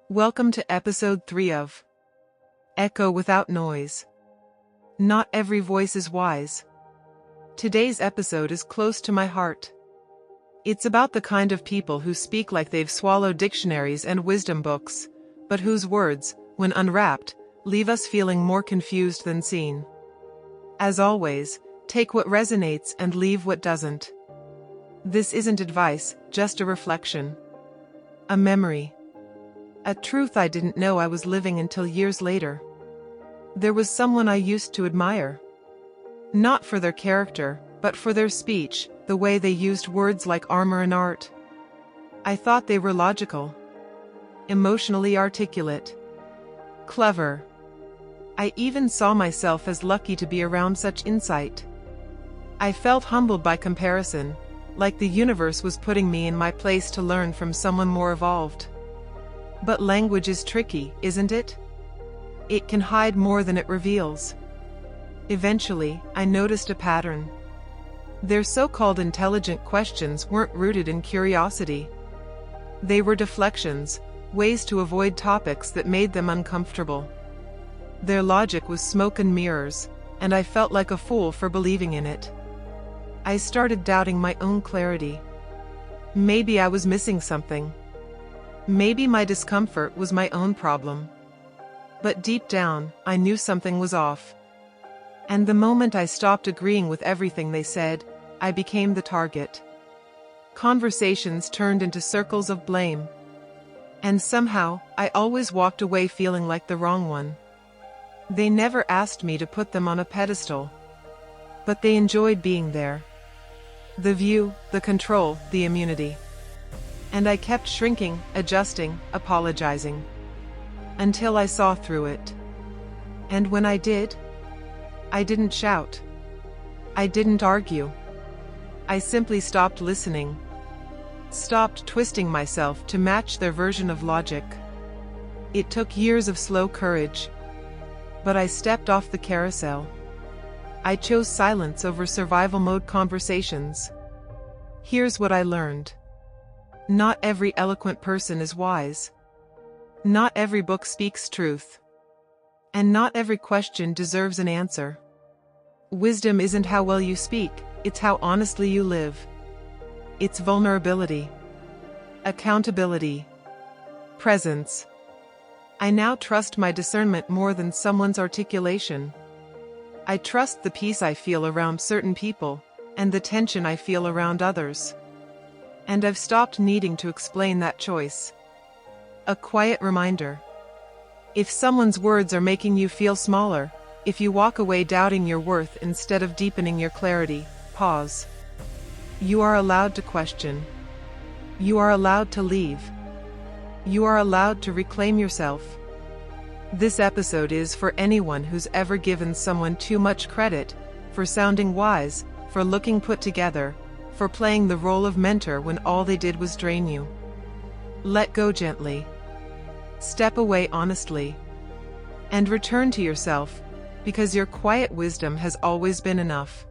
Welcome to episode 3 of Echo Without Noise. Not every voice is wise. Today's episode is close to my heart. It's about the kind of people who speak like they've swallowed dictionaries and wisdom books, but whose words, when unwrapped, leave us feeling more confused than seen. As always, take what resonates and leave what doesn't. This isn't advice, just a reflection. A memory. A truth I didn't know I was living until years later. There was someone I used to admire. Not for their character, but for their speech, the way they used words like armor and art. I thought they were logical, emotionally articulate, clever. I even saw myself as lucky to be around such insight. I felt humbled by comparison, like the universe was putting me in my place to learn from someone more evolved. But language is tricky, isn't it? It can hide more than it reveals. Eventually, I noticed a pattern. Their so-called intelligent questions weren't rooted in curiosity. They were deflections, ways to avoid topics that made them uncomfortable. Their logic was smoke and mirrors, and I felt like a fool for believing in it. I started doubting my own clarity. Maybe I was missing something. Maybe my discomfort was my own problem. But deep down, I knew something was off. And the moment I stopped agreeing with everything they said, I became the target. Conversations turned into circles of blame. And somehow, I always walked away feeling like the wrong one. They never asked me to put them on a pedestal. But they enjoyed being there. The view, the control, the immunity. And I kept shrinking, adjusting, apologizing. Until I saw through it. And when I did, I didn't shout. I didn't argue. I simply stopped listening. Stopped twisting myself to match their version of logic. It took years of slow courage. But I stepped off the carousel. I chose silence over survival mode conversations. Here's what I learned. Not every eloquent person is wise. Not every book speaks truth. And not every question deserves an answer. Wisdom isn't how well you speak, it's how honestly you live. It's vulnerability, accountability, presence. I now trust my discernment more than someone's articulation. I trust the peace I feel around certain people, and the tension I feel around others. And I've stopped needing to explain that choice. A quiet reminder. If someone's words are making you feel smaller, if you walk away doubting your worth instead of deepening your clarity, pause. You are allowed to question. You are allowed to leave. You are allowed to reclaim yourself. This episode is for anyone who's ever given someone too much credit, for sounding wise, for looking put together, for playing the role of mentor when all they did was drain you. Let go gently. Step away honestly. And return to yourself, because your quiet wisdom has always been enough.